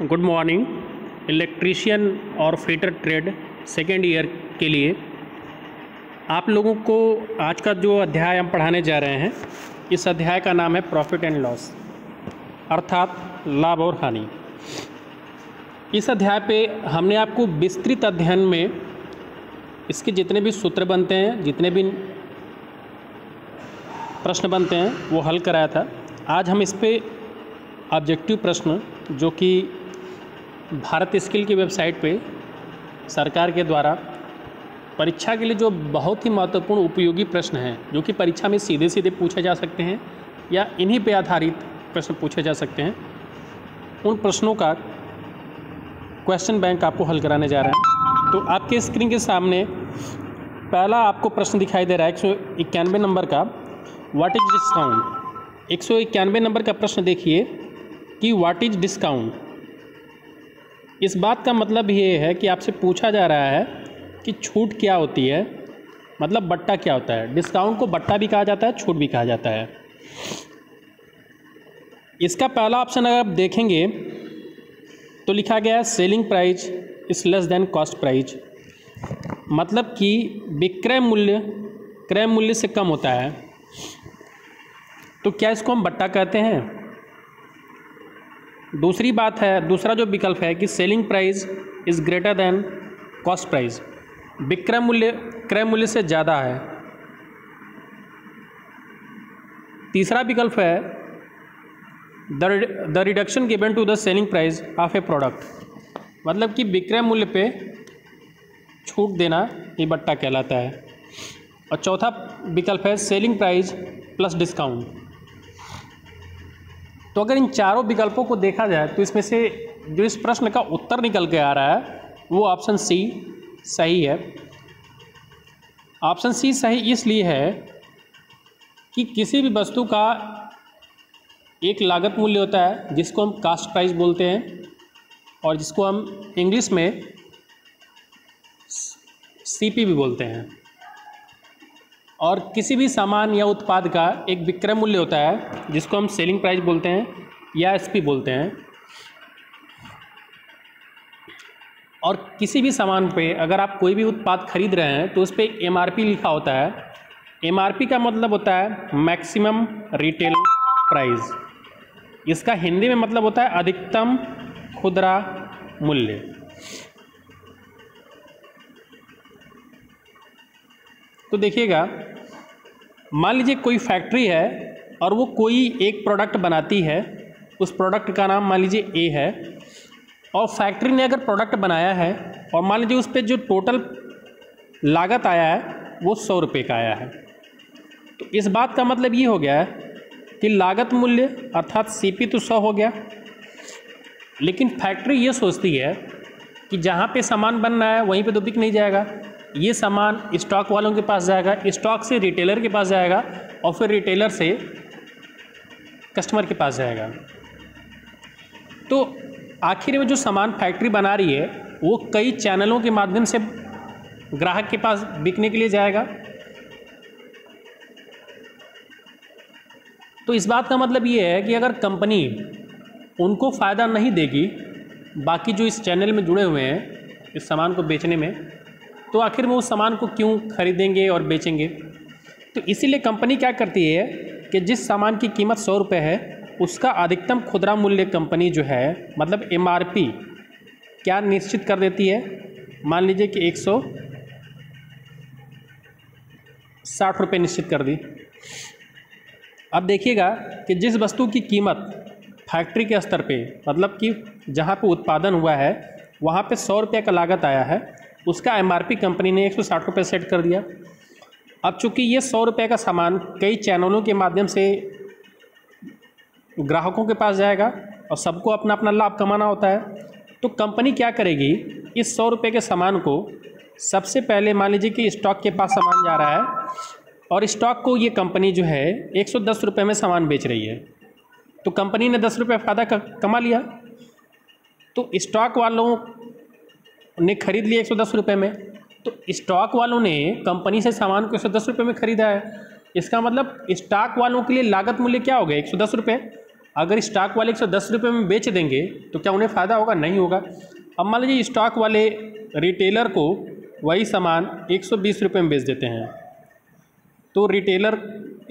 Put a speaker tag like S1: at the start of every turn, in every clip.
S1: Good morning. Electrician और fitter trade second year के लिए आप लोगों को आज का जो अध्याय हम पढ़ाने जा रहे हैं, इस अध्याय का नाम है प्रॉफिट एंड लॉस, अर्थात लाभ और हानि। इस अध्याय पे हमने आपको विस्तृत अध्ययन में इसके जितने भी सूत्र बनते हैं, जितने भी प्रश्न बनते हैं, वो हल कराया था। आज हम इस पे ऑब्जेक्टिव प्रश्न, जो कि भारत स्किल की वेबसाइट पे सरकार के द्वारा परीक्षा के लिए जो बहुत ही महत्वपूर्ण उपयोगी प्रश्न हैं, जो कि परीक्षा में सीधे सीधे पूछे जा सकते हैं या इन्हीं पे आधारित प्रश्न पूछे जा सकते हैं, उन प्रश्नों का क्वेश्चन बैंक आपको हल कराने जा रहे हैं। तो आपके स्क्रीन के सामने पहला आपको प्रश्न दिखाई दे रहा है 191 नंबर का, व्हाट इज डिस्काउंट। 191 नंबर का प्रश्न देखिए कि व्हाट इज डिस्काउंट। इस बात का मतलब ये है कि आपसे पूछा जा रहा है कि छूट क्या होती है, मतलब बट्टा क्या होता है। डिस्काउंट को बट्टा भी कहा जाता है, छूट भी कहा जाता है। इसका पहला ऑप्शन अगर आप देखेंगे तो लिखा गया है selling price is less than cost price, मतलब कि विक्रय मूल्य क्रय मूल्य से कम होता है। तो क्या इसको हम बट्टा कहते हैं? दूसरी बात है, दूसरा जो विकल्प है कि selling price is greater than cost price, विक्रय मूल्य क्रय मूल्य से ज़्यादा है। तीसरा विकल्प है the reduction given to the selling price of a product, मतलब कि विक्रय मूल्य पे छूट देना ये बट्टा कहलाता है। और चौथा विकल्प है सेलिंग प्राइस प्लस डिस्काउंट। तो अगर इन चारों विकल्पों को देखा जाए तो इसमें से जो इस प्रश्न का उत्तर निकल के आ रहा है वो ऑप्शन सी सही है। ऑप्शन सी सही इसलिए है कि किसी भी वस्तु का एक लागत मूल्य होता है जिसको हम कास्ट प्राइस बोलते हैं, और जिसको हम इंग्लिश में सीपी भी बोलते हैं। और किसी भी सामान या उत्पाद का एक विक्रय मूल्य होता है जिसको हम सेलिंग प्राइस बोलते हैं या एसपी बोलते हैं। और किसी भी सामान पे अगर आप कोई भी उत्पाद खरीद रहे हैं तो उस पर एमआरपी लिखा होता है। एमआरपी का मतलब होता है मैक्सिमम रिटेल प्राइस। इसका हिंदी में मतलब होता है अधिकतम खुदरा मूल्य। तो देखिएगा, मान लीजिए कोई फैक्ट्री है और वो कोई एक प्रोडक्ट बनाती है, उस प्रोडक्ट का नाम मान लीजिए ए है, और फैक्ट्री ने अगर प्रोडक्ट बनाया है और मान लीजिए उस पर जो टोटल लागत आया है वो 100 रुपये का आया है। तो इस बात का मतलब ये हो गया है कि लागत मूल्य अर्थात सीपी तो 100 हो गया, लेकिन फैक्ट्री ये सोचती है कि जहाँ पे सामान बन रहा है वहीं पे तो बिक नहीं जाएगा, ये सामान स्टॉक वालों के पास जाएगा, स्टॉक से रिटेलर के पास जाएगा, और फिर रिटेलर से कस्टमर के पास जाएगा। तो आखिर में जो सामान फैक्ट्री बना रही है वो कई चैनलों के माध्यम से ग्राहक के पास बिकने के लिए जाएगा। तो इस बात का मतलब ये है कि अगर कंपनी उनको फ़ायदा नहीं देगी, बाकी जो इस चैनल में जुड़े हुए हैं इस सामान को बेचने में, तो आखिर वो उस सामान को क्यों खरीदेंगे और बेचेंगे। तो इसीलिए कंपनी क्या करती है कि जिस सामान की कीमत 100 रुपये है उसका अधिकतम खुदरा मूल्य कंपनी जो है, मतलब एमआरपी, क्या निश्चित कर देती है। मान लीजिए कि 160 रुपये निश्चित कर दी। अब देखिएगा कि जिस वस्तु की कीमत फैक्ट्री के स्तर पे, मतलब कि जहाँ पे उत्पादन हुआ है वहाँ पे 100 रुपये का लागत आया है, उसका एमआरपी कंपनी ने 160 रुपये सेट कर दिया। अब चूँकि ये 100 रुपये का सामान कई चैनलों के माध्यम से ग्राहकों के पास जाएगा और सबको अपना अपना लाभ कमाना होता है, तो कंपनी क्या करेगी, इस 100 रुपये के सामान को सबसे पहले मान लीजिए कि स्टॉक के पास सामान जा रहा है और स्टॉक को ये कंपनी जो है 110 रुपये में सामान बेच रही है, तो कंपनी ने 10 रुपये फ़ायदा कमा लिया। तो स्टॉक वालों ने खरीद लिया 110 रुपये में, तो स्टॉक वालों ने कंपनी से सामान को 110 रुपये में खरीदा है। इसका मतलब स्टॉक वालों के लिए लागत मूल्य क्या हो गया, 110 रुपये, अगर स्टॉक वाले 110 रुपये में बेच देंगे तो क्या उन्हें फ़ायदा होगा? नहीं होगा। अब मान लीजिए स्टॉक वाले रिटेलर को वही सामान 120 रुपये में बेच देते हैं, तो रिटेलर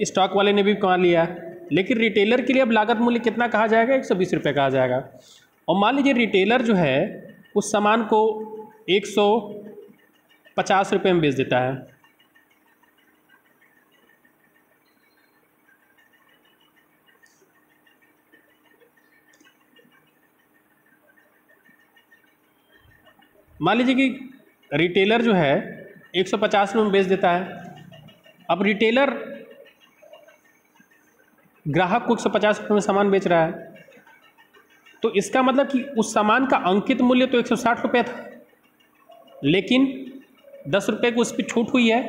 S1: स्टॉक वाले ने भी कमा लिया, लेकिन रिटेलर के लिए अब लागत मूल्य कितना कहा जाएगा? 120 रुपये कहा जाएगा। और मान लीजिए रिटेलर जो है उस सामान को 150 रुपये में बेच देता है, मान लीजिए कि रिटेलर जो है 150 रुपये में बेच देता है। अब रिटेलर ग्राहक को 150 रुपये में सामान बेच रहा है, तो इसका मतलब कि उस सामान का अंकित मूल्य तो 160 रुपये था, लेकिन 10 रुपये को उस पर छूट हुई है।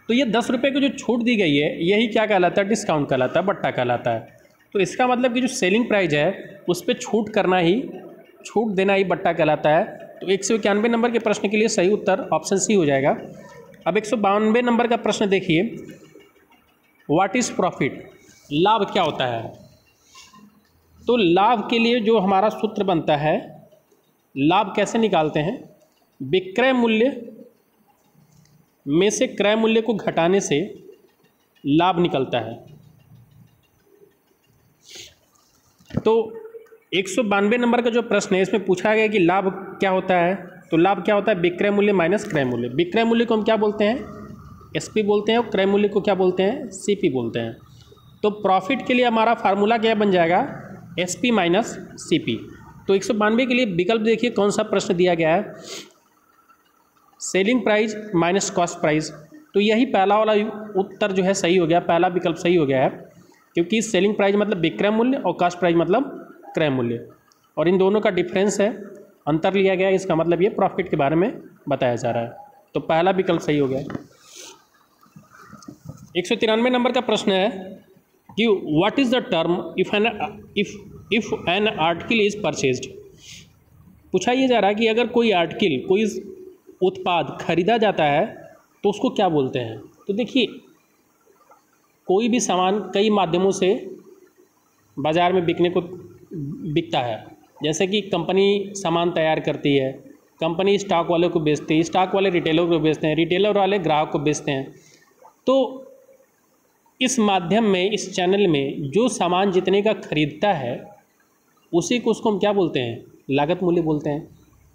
S1: तो ये 10 रुपये को जो छूट दी गई है यही क्या कहलाता है? डिस्काउंट कहलाता है, बट्टा कहलाता है। तो इसका मतलब कि जो सेलिंग प्राइस है उस पर छूट देना ही बट्टा कहलाता है। तो 191 नंबर के प्रश्न के लिए सही उत्तर ऑप्शन सी हो जाएगा। अब 192 नंबर का प्रश्न देखिए, व्हाट इज़ प्रॉफिट? लाभ क्या होता है? तो लाभ के लिए जो हमारा सूत्र बनता है, लाभ कैसे निकालते हैं? विक्रय मूल्य में से क्रय मूल्य को घटाने से लाभ निकलता है। तो 192 नंबर का जो प्रश्न है इसमें पूछा गया कि लाभ क्या होता है। तो लाभ क्या होता है? विक्रय मूल्य माइनस क्रय मूल्य। विक्रय मूल्य को हम क्या बोलते हैं? एसपी बोलते हैं, और क्रय मूल्य को क्या बोलते हैं? सीपी बोलते हैं। तो प्रॉफिट के लिए हमारा फार्मूला क्या बन जाएगा? SP minus CP. तो 192 के लिए विकल्प देखिए कौन सा प्रश्न दिया गया है, selling price minus cost price. तो यही पहला वाला उत्तर जो है सही हो गया, पहला विकल्प सही हो गया है, क्योंकि सेलिंग प्राइस मतलब विक्रय मूल्य और कॉस्ट प्राइस मतलब क्रय मूल्य, और इन दोनों का डिफरेंस है, अंतर लिया गया है। इसका मतलब ये प्रॉफिट के बारे में बताया जा रहा है। तो पहला विकल्प सही हो गया। 193 नंबर का प्रश्न है कि what is the term if an article is purchased. पूछा ये जा रहा है कि अगर कोई आर्टिकल, कोई उत्पाद खरीदा जाता है तो उसको क्या बोलते हैं। तो देखिए, कोई भी सामान कई माध्यमों से बाज़ार में बिकता है। जैसे कि कंपनी सामान तैयार करती है, कंपनी स्टॉक वाले को बेचती है, स्टॉक वाले रिटेलर को बेचते हैं, रिटेलर वाले ग्राहक को बेचते हैं। तो इस माध्यम में, इस चैनल में जो सामान जितने का खरीदता है उसी को उसको हम क्या बोलते हैं? लागत मूल्य बोलते हैं।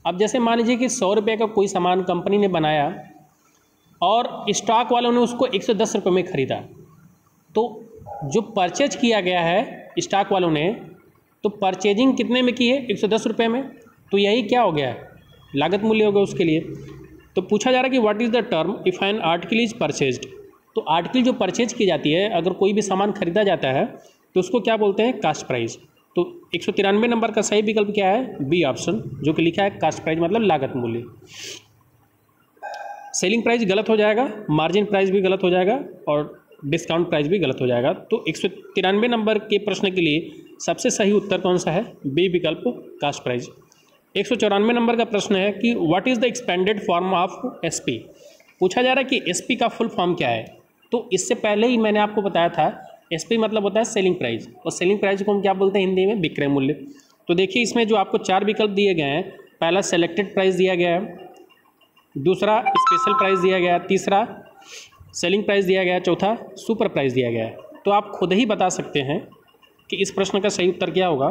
S1: अब जैसे मान लीजिए कि 100 रुपये का कोई सामान कंपनी ने बनाया और स्टॉक वालों ने उसको 110 रुपये में ख़रीदा, तो जो परचेज किया गया है स्टॉक वालों ने, तो परचेजिंग कितने में की है? 110 रुपये में। तो यही क्या हो गया? लागत मूल्य हो गया उसके लिए। तो पूछा जा रहा है कि what is the term if an article is purchased. तो आर्टिकल जो परचेज की जाती है, अगर कोई भी सामान खरीदा जाता है तो उसको क्या बोलते हैं? Cost price. तो 193 नंबर का सही विकल्प क्या है? बी ऑप्शन, जो कि लिखा है कास्ट प्राइस मतलब लागत मूल्य। सेलिंग प्राइस गलत हो जाएगा, मार्जिन प्राइस भी गलत हो जाएगा, और डिस्काउंट प्राइस भी गलत हो जाएगा। तो 193 नंबर के प्रश्न के लिए सबसे सही उत्तर कौन सा है? बी विकल्प, कास्ट प्राइस। 194 नंबर का प्रश्न है कि what is the expanded form of SP. पूछा जा रहा है कि एसपी का फुल फॉर्म क्या है। तो इससे पहले ही मैंने आपको बताया था, एसपी मतलब होता है सेलिंग प्राइस, और सेलिंग प्राइस को हम क्या बोलते हैं हिंदी में? विक्रय मूल्य। तो देखिए इसमें जो आपको 4 विकल्प दिए गए हैं, पहला सेलेक्टेड प्राइस दिया गया है, दूसरा स्पेशल प्राइस दिया गया है, तीसरा सेलिंग प्राइस दिया गया है, चौथा सुपर प्राइस दिया गया है। तो आप खुद ही बता सकते हैं कि इस प्रश्न का सही उत्तर क्या होगा।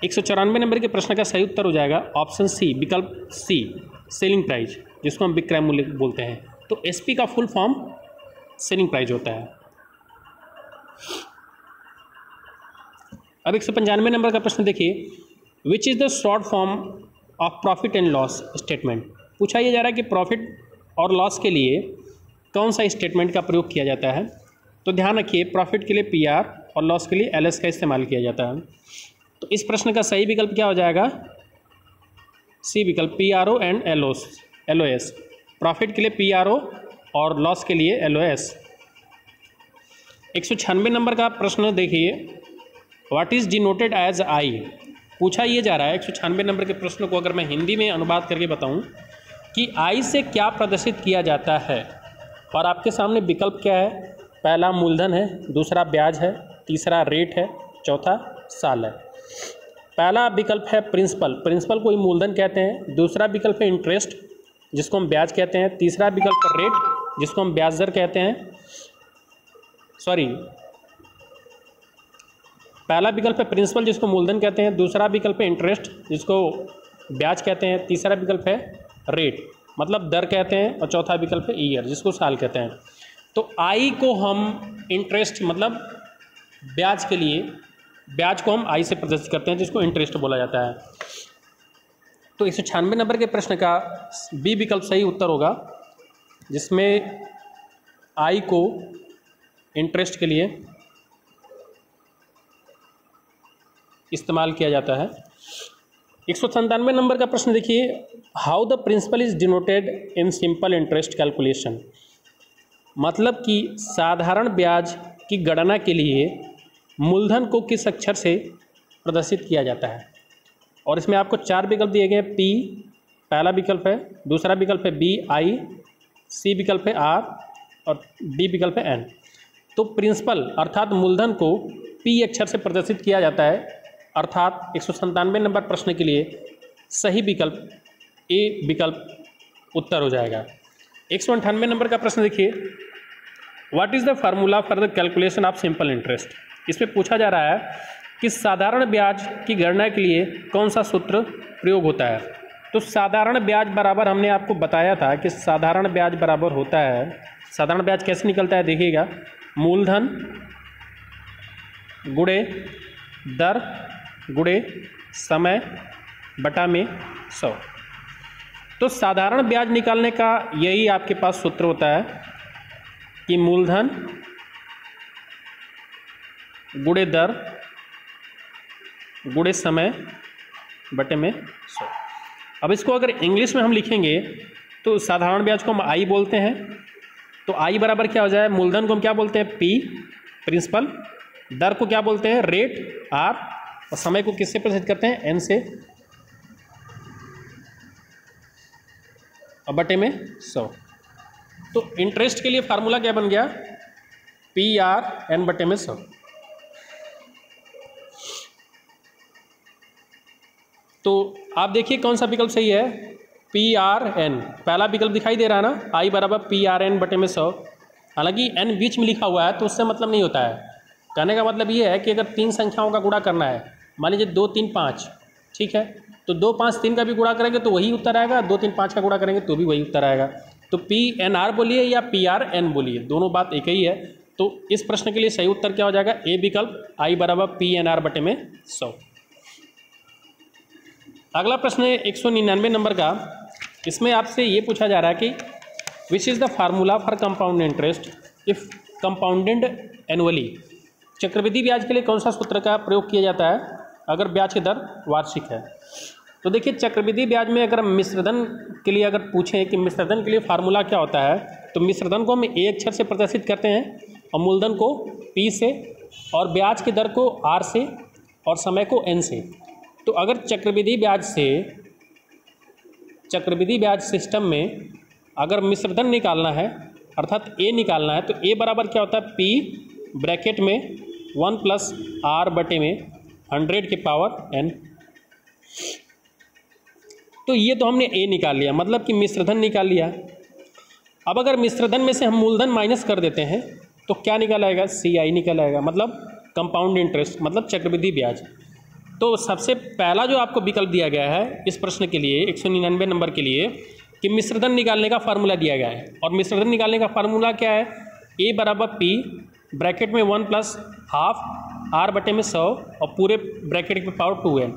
S1: 194 नंबर के प्रश्न का सही उत्तर हो जाएगा ऑप्शन सी, विकल्प सी, सेलिंग प्राइस, जिसको हम विक्रय मूल्य बोलते हैं। तो एसपी का फुल फॉर्म सेलिंग प्राइस होता है। अब 195 नंबर का प्रश्न देखिए, विच is the short form of profit and loss statement. पूछा यह जा रहा है कि प्रॉफिट और लॉस के लिए कौन सा स्टेटमेंट का प्रयोग किया जाता है। तो ध्यान रखिए, प्रॉफिट के लिए पीआर और लॉस के लिए एलएस का इस्तेमाल किया जाता है। तो इस प्रश्न का सही विकल्प क्या हो जाएगा? सी विकल्प, पीआरओ एंड एलओएस। प्रॉफिट के लिए पीआरओ और लॉस के लिए एलओएस। 196 नंबर का प्रश्न देखिए, what is denoted as I. पूछा ये जा रहा है 196 नंबर के प्रश्न को अगर मैं हिंदी में अनुवाद करके बताऊं कि आई से क्या प्रदर्शित किया जाता है, और आपके सामने विकल्प क्या है? पहला मूलधन है, दूसरा ब्याज है, तीसरा रेट है, चौथा साल है। पहला विकल्प है प्रिंसिपल, प्रिंसिपल को ही मूलधन कहते हैं। दूसरा विकल्प है इंटरेस्ट, जिसको हम ब्याज कहते हैं। तीसरा विकल्प है रेट, जिसको हम ब्याज दर कहते हैं। पहला विकल्प है प्रिंसिपल, जिसको मूलधन कहते हैं। दूसरा विकल्प है इंटरेस्ट, जिसको ब्याज कहते हैं। तीसरा विकल्प है रेट, मतलब दर कहते हैं। और चौथा विकल्प है ईयर, जिसको साल कहते हैं। तो आई को हम इंटरेस्ट मतलब ब्याज के लिए, ब्याज को हम आई से प्रदर्शित करते हैं, जिसको इंटरेस्ट बोला जाता है। तो 196 नंबर के प्रश्न का बी विकल्प सही उत्तर होगा, जिसमें आई को इंटरेस्ट के लिए इस्तेमाल किया जाता है। 197 नंबर का प्रश्न देखिए, how the principal is denoted in simple interest calculation. मतलब कि साधारण ब्याज की गणना के लिए मूलधन को किस अक्षर से प्रदर्शित किया जाता है। और इसमें आपको 4 विकल्प दिए गए। पी पहला विकल्प है, दूसरा विकल्प है बी आई, सी विकल्प है आर और डी विकल्प है एन। तो प्रिंसिपल अर्थात मूलधन को पी अक्षर से प्रदर्शित किया जाता है, अर्थात 197 नंबर प्रश्न के लिए सही विकल्प ए विकल्प उत्तर हो जाएगा। 198 नंबर का प्रश्न देखिए, what is the formula for the calculation of simple interest. इसमें पूछा जा रहा है कि साधारण ब्याज की गणना के लिए कौन सा सूत्र प्रयोग होता है। तो साधारण ब्याज बराबर हमने आपको बताया था कि साधारण ब्याज बराबर होता है, साधारण ब्याज कैसे निकलता है देखिएगा, मूलधन गुणे दर गुणे समय बटा में 100। तो साधारण ब्याज निकालने का यही आपके पास सूत्र होता है कि मूलधन गुणे दर गुणे समय बटे में 100। अब इसको अगर इंग्लिश में हम लिखेंगे तो साधारण ब्याज को हम आई बोलते हैं। तो आई बराबर क्या हो जाए, मूलधन को हम क्या बोलते हैं पी प्रिंसिपल, दर को क्या बोलते हैं रेट आर, और समय को किससे प्रदर्शित करते हैं एन से, और बटे में 100। तो इंटरेस्ट के लिए फार्मूला क्या बन गया, पी आर एन बटे में 100। तो आप देखिए कौन सा विकल्प सही है, पी आर एन। पहला विकल्प दिखाई दे रहा है ना, आई बराबर पी आर एन बटे में 100। हालांकि एन बीच में लिखा हुआ है तो उससे मतलब नहीं होता है। कहने का मतलब ये है कि अगर 3 संख्याओं का गुणा करना है, मान लीजिए 2 3 5, ठीक है, तो 2 5 3 का भी गुणा करेंगे तो वही उत्तर आएगा, 2 3 5 का गुणा करेंगे तो भी वही उत्तर आएगा। तो पी एन आर बोलिए या पी आर एन बोलिए, दोनों बात एक ही है। तो इस प्रश्न के लिए सही उत्तर क्या हो जाएगा, ए विकल्प, आई बराबर पी एन आर बटे में 100। अगला प्रश्न है 199 नंबर का। इसमें आपसे ये पूछा जा रहा है कि which is the formula for compound interest if compounded annually. चक्रवृद्धि ब्याज के लिए कौन सा सूत्र का प्रयोग किया जाता है अगर ब्याज की दर वार्षिक है। तो देखिए चक्रवृद्धि ब्याज में अगर मिश्रधन के लिए अगर पूछें कि मिश्रधन के लिए फार्मूला क्या होता है, तो मिश्रधन को हम ए अक्षर से प्रदर्शित करते हैं और मूलधन को पी से, और ब्याज की दर को आर से, और समय को एन से। तो अगर चक्रवृद्धि ब्याज सिस्टम में अगर मिश्रधन निकालना है अर्थात ए निकालना है, तो ए बराबर क्या होता है, पी ब्रैकेट में 1 प्लस आर बटे में 100 की पावर एन। तो ये तो हमने ए निकाल लिया, मतलब कि मिश्रधन निकाल लिया। अब अगर मिश्रधन में से हम मूलधन माइनस कर देते हैं तो क्या निकल आएगा, सी आई निकल आएगा, मतलब कंपाउंड इंटरेस्ट, मतलब चक्रवृद्धि ब्याज। तो सबसे पहला जो आपको विकल्प दिया गया है इस प्रश्न के लिए 199 नंबर के लिए कि मिश्रधन निकालने का फार्मूला दिया गया है, और मिश्रधन निकालने का फार्मूला क्या है, ए बराबर पी ब्रैकेट में 1 प्लस हाफ आर बटे में 100 और पूरे ब्रैकेट में पावर 2n।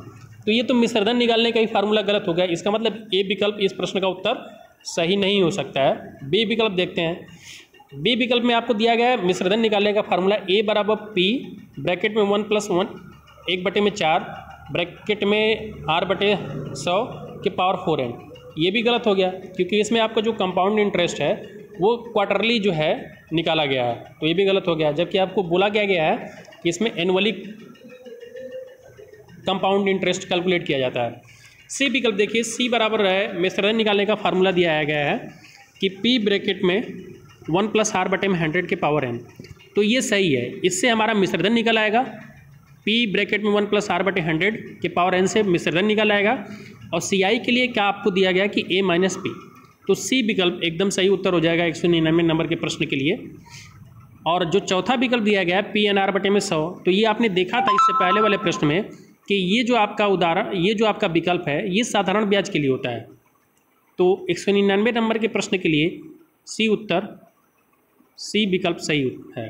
S1: तो ये तो मिश्रधन निकालने का ही फार्मूला गलत हो गया। इसका मतलब ए विकल्प इस प्रश्न का उत्तर सही नहीं हो सकता है। बी विकल्प देखते हैं। बी विकल्प में आपको दिया गया है मिश्रधन निकालने का फार्मूला ए बराबर पी ब्रैकेट में 1 प्लस 1 1 बटे में 4 ब्रैकेट में आर बटे 100 के पावर 4n। ये भी गलत हो गया क्योंकि इसमें आपका जो कंपाउंड इंटरेस्ट है वो क्वार्टरली जो है निकाला गया है, तो ये भी गलत हो गया। जबकि आपको बोला गया है कि इसमें एनुअली कंपाउंड इंटरेस्ट कैलकुलेट किया जाता है। सी विकल्प देखिए, सी बराबर है मिश्रधन निकालने का फार्मूला दिया गया है कि पी ब्रैकेट में 1 प्लस आर बटे में 100 के पावर n। तो ये सही है। इससे हमारा मिश्रधन निकल आएगा, P ब्रैकेट में 1 + R/100 के पावर n से मिश्रधन निकल आएगा। और CI के लिए क्या आपको दिया गया कि A - P, तो C विकल्प एकदम सही उत्तर हो जाएगा 199 नंबर के प्रश्न के लिए। और जो चौथा विकल्प दिया गया है PNR/100, तो ये आपने देखा था इससे पहले वाले प्रश्न में कि ये जो आपका उदाहरण, ये जो आपका विकल्प है, ये साधारण ब्याज के लिए होता है। तो 199 नंबर के प्रश्न के लिए C उत्तर, C विकल्प सही है।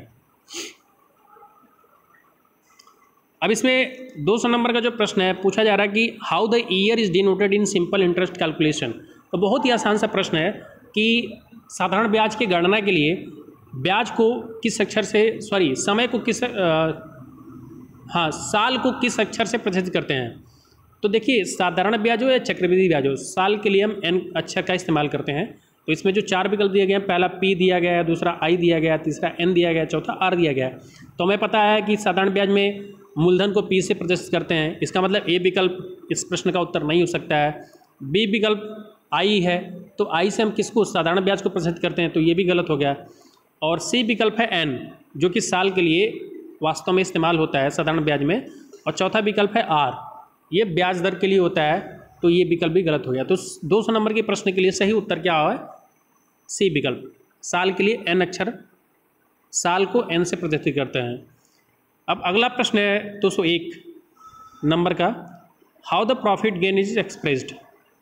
S1: अब इसमें 200 नंबर का जो प्रश्न है, पूछा जा रहा है कि how the year is denoted in simple interest calculation. तो बहुत ही आसान सा प्रश्न है कि साधारण ब्याज की गणना के लिए ब्याज को किस अक्षर से, समय को किस साल को किस अक्षर से प्रतिशत करते हैं। तो देखिए, साधारण ब्याज हो या चक्रवृद्धि ब्याज हो, साल के लिए हम n अक्षर का इस्तेमाल करते हैं। तो इसमें जो 4 विकल्प दिए गए हैं, पहला P दिया गया है, दूसरा I दिया गया है, तीसरा N दिया गया है, चौथा R दिया गया है। तो हमें पता है कि साधारण ब्याज में मूलधन को P से प्रतिशत करते हैं, इसका मतलब A विकल्प इस प्रश्न का उत्तर नहीं हो सकता है। B विकल्प I है, तो I से हम किसको, साधारण ब्याज को प्रतिशत करते हैं, तो ये भी गलत हो गया। और C विकल्प है N, जो कि साल के लिए वास्तव में इस्तेमाल होता है साधारण ब्याज में। और चौथा विकल्प है R, ये ब्याज दर के लिए होता है, तो ये विकल्प भी गलत हो गया। तो 200 नंबर के प्रश्न के लिए सही उत्तर क्या है, C विकल्प। साल के लिए N अक्षर, साल को N से प्रतिशत करते हैं। अब अगला प्रश्न है 201 नंबर का, how the profit gain is expressed,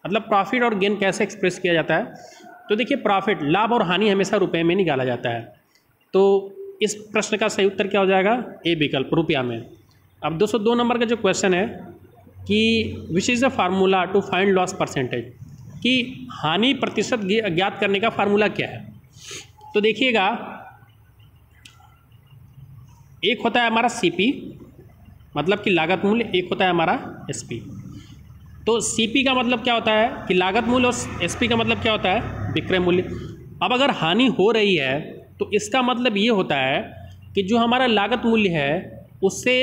S1: मतलब प्रॉफिट और गेन कैसे एक्सप्रेस किया जाता है। तो देखिए, प्रॉफिट, लाभ और हानि हमेशा रुपए में निकाला जाता है। तो इस प्रश्न का सही उत्तर क्या हो जाएगा, ए विकल्प, रुपया में। अब 202 नंबर का जो क्वेश्चन है कि which is the formula to find loss percentage, कि हानि प्रतिशत ज्ञात करने का फार्मूला क्या है। तो देखिएगा, एक होता है हमारा CP, मतलब कि लागत मूल्य, एक होता है हमारा SP। तो CP का मतलब क्या होता है कि लागत मूल्य, और SP का मतलब क्या होता है, विक्रय मूल्य। अब अगर हानि हो रही है तो इसका मतलब ये होता है कि जो हमारा लागत मूल्य है उससे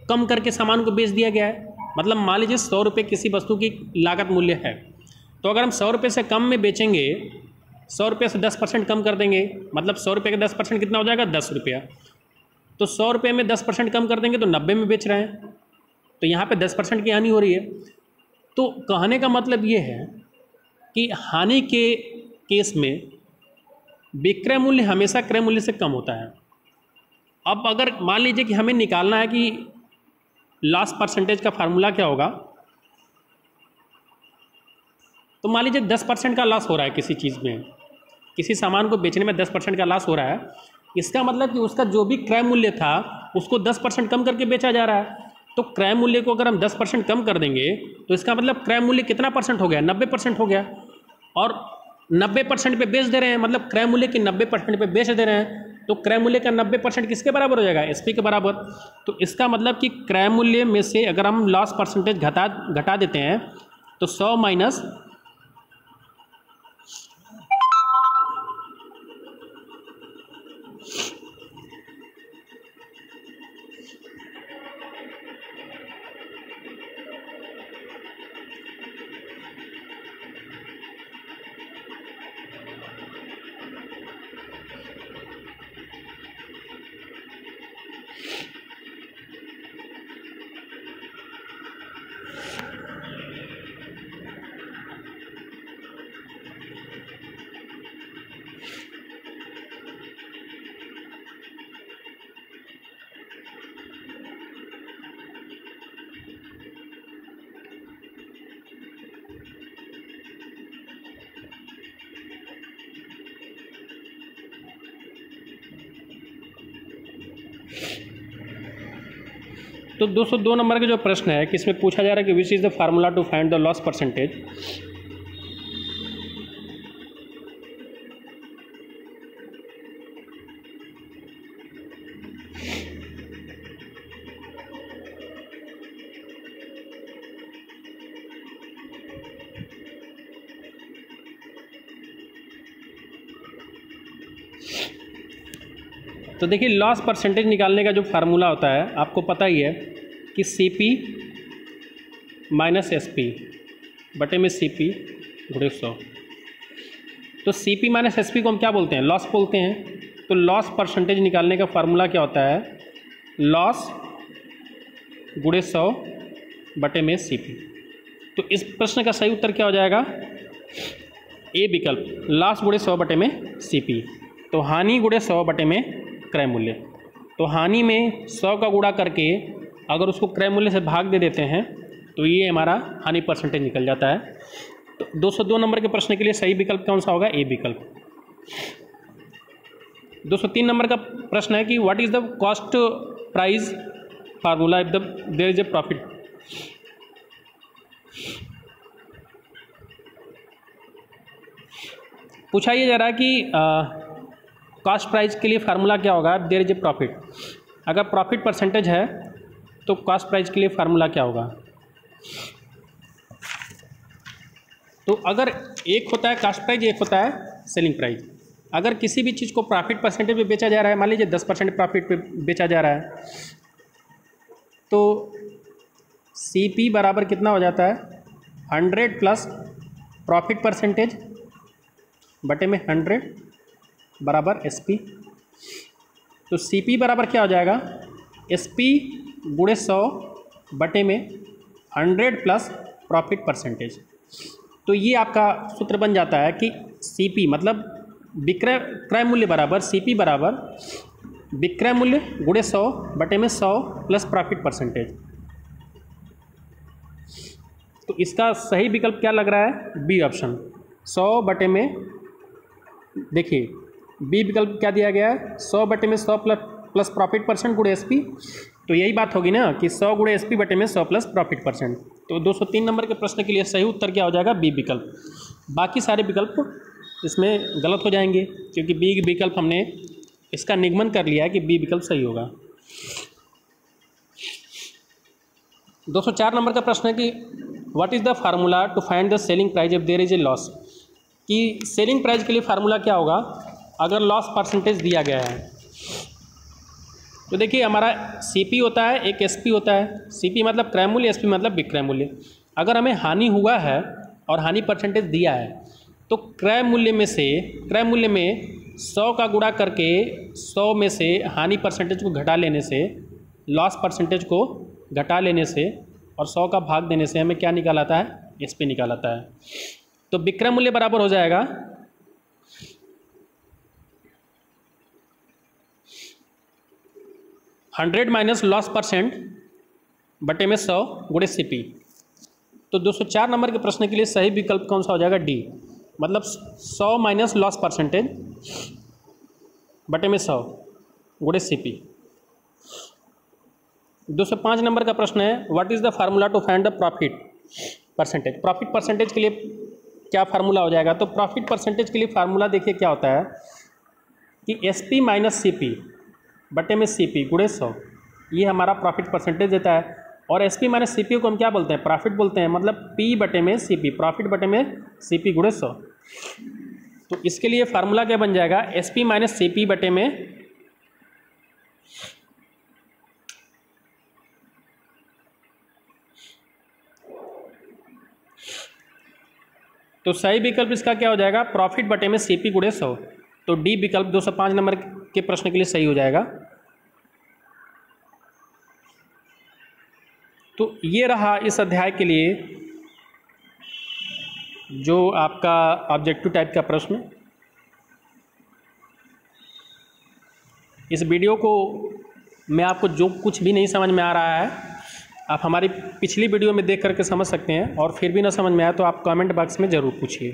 S1: कम करके सामान को बेच दिया गया है। मतलब मान लीजिए 100 रुपये किसी वस्तु की लागत मूल्य है, तो अगर हम 100 रुपये से कम में बेचेंगे, 100 रुपये से 10% कम कर देंगे, मतलब 100 रुपये का 10% कितना हो जाएगा, 10 रुपया। तो 100 रुपये में 10% कम कर देंगे तो 90 में बेच रहे हैं, तो यहाँ पे 10% की हानि हो रही है। तो कहने का मतलब ये है कि हानि के केस में विक्रय मूल्य हमेशा क्रय मूल्य से कम होता है। अब अगर मान लीजिए कि हमें निकालना है कि लॉस परसेंटेज का फार्मूला क्या होगा, तो मान लीजिए 10% का लॉस हो रहा है किसी चीज़ में, किसी सामान को बेचने में 10% का लॉस हो रहा है, इसका मतलब कि उसका जो भी क्रय मूल्य था उसको 10% कम करके बेचा जा रहा है। तो क्रय मूल्य को अगर हम 10% कम कर देंगे तो इसका मतलब क्रय मूल्य कितना परसेंट हो गया, 90% हो गया। और 90% पे बेच दे रहे हैं, मतलब क्रय मूल्य के 90% पे बेच दे रहे हैं, तो क्रय मूल्य का 90% किसके बराबर हो जाएगा, SP के बराबर। तो इसका मतलब कि क्रय मूल्य में से अगर हम लॉस परसेंटेज घटा देते हैं तो 100 माइनस तो 202 नंबर का जो प्रश्न है कि इसमें पूछा जा रहा है कि which is the formula to find the loss percentage. तो देखिए, लॉस परसेंटेज निकालने का जो फार्मूला होता है आपको पता ही है कि CP माइनस SP बटे में CP गुणे 100। तो CP माइनस SP को हम क्या बोलते हैं, लॉस बोलते हैं। तो लॉस परसेंटेज निकालने का फार्मूला क्या होता है, लॉस गुणे 100 बटे में CP। तो इस प्रश्न का सही उत्तर क्या हो जाएगा, ए विकल्प, लॉस गुणे 100 बटे में CP। तो हानि गुणे 100 बटे में क्रय मूल्य। तो हानि में 100 का गुणा करके अगर उसको क्रय मूल्य से भाग दे देते हैं तो ये हमारा हानि परसेंटेज निकल जाता है। तो 202 नंबर के प्रश्न के लिए सही विकल्प कौन सा होगा, ए विकल्प। 203 नंबर का प्रश्न है कि what is the cost price formula if there is a profit. पूछा ये जा रहा है कि कॉस्ट प्राइस के लिए फार्मूला क्या होगा, देयर इज ए प्रॉफिट। अगर प्रॉफिट परसेंटेज है तो कॉस्ट प्राइस के लिए फार्मूला क्या होगा। तो अगर एक होता है कॉस्ट प्राइस, एक होता है सेलिंग प्राइस। अगर किसी भी चीज़ को प्रॉफिट परसेंटेज पे बेचा जा रहा है, मान लीजिए 10% प्रॉफिट पे बेचा जा रहा है, तो CP बराबर कितना हो जाता है, 100 प्लस प्रॉफिट परसेंटेज बटे में 100 बराबर SP। तो CP बराबर क्या हो जाएगा, SP गुणे 100 बटे में 100 प्लस प्रॉफिट परसेंटेज। तो ये आपका सूत्र बन जाता है कि CP मतलब विक्रय क्रय मूल्य बराबर CP बराबर विक्रय मूल्य गुणे 100 बटे में 100 प्लस प्रॉफिट परसेंटेज। तो इसका सही विकल्प क्या लग रहा है, बी ऑप्शन, 100 बटे में, देखिए बी विकल्प क्या दिया गया है, 100 बटे में 100 प्लस प्रॉफिट परसेंट गुणे SP। तो यही बात होगी ना कि 100 गुणे SP बटे में 100 प्लस प्रॉफिट परसेंट। तो 203 नंबर के प्रश्न के लिए सही उत्तर क्या हो जाएगा, बी विकल्प। बाकी सारे विकल्प इसमें गलत हो जाएंगे क्योंकि बी विकल्प हमने इसका निगमन कर लिया है कि बी विकल्प सही होगा। 204 नंबर का प्रश्न है कि what is the formula to find the selling price if there is a loss. कि सेलिंग प्राइस के लिए फार्मूला क्या होगा अगर लॉस परसेंटेज दिया गया है। तो देखिए हमारा CP होता है, एक SP होता है। CP मतलब क्रय मूल्य, SP मतलब विक्रय मूल्य। अगर हमें हानि हुआ है और हानि परसेंटेज दिया है तो क्रय मूल्य में 100 का गुणा करके 100 में से हानि परसेंटेज को घटा लेने से, लॉस परसेंटेज को घटा लेने से और 100 का भाग देने से हमें क्या निकाल आता है, SP निकाल आता है। तो विक्रय मूल्य बराबर हो जाएगा 100 माइनस लॉस परसेंट बटे में 100 गुणे CP। तो 204 नंबर के प्रश्न के लिए सही विकल्प कौन सा हो जाएगा, D, मतलब 100 माइनस लॉस परसेंटेज बटे में 100 गुणे CP। 205 नंबर का प्रश्न है what is the formula to find the profit percentage. Profit percentage के लिए क्या फार्मूला हो जाएगा। तो प्रॉफिट परसेंटेज के लिए फार्मूला देखिए क्या होता है कि SP माइनस CP बटे में CP गुणे 100, ये हमारा प्रॉफिट परसेंटेज देता है। और SP माइनस CP को हम क्या बोलते हैं, प्रॉफिट बोलते हैं, मतलब P बटे में CP, प्रॉफिट बटे में CP गुणे 100। तो इसके लिए फार्मूला क्या बन जाएगा, SP माइनस CP बटे में तो सही विकल्प इसका क्या हो जाएगा, प्रॉफिट बटे में CP गुणे 100। तो D विकल्प 205 नंबर के प्रश्न के लिए सही हो जाएगा। तो ये रहा इस अध्याय के लिए जो आपका ऑब्जेक्टिव टाइप का प्रश्न। इस वीडियो को मैं आपको जो कुछ भी नहीं समझ में आ रहा है आप हमारी पिछली वीडियो में देख करके समझ सकते हैं, और फिर भी ना समझ में आया तो आप कमेंट बॉक्स में ज़रूर पूछिए।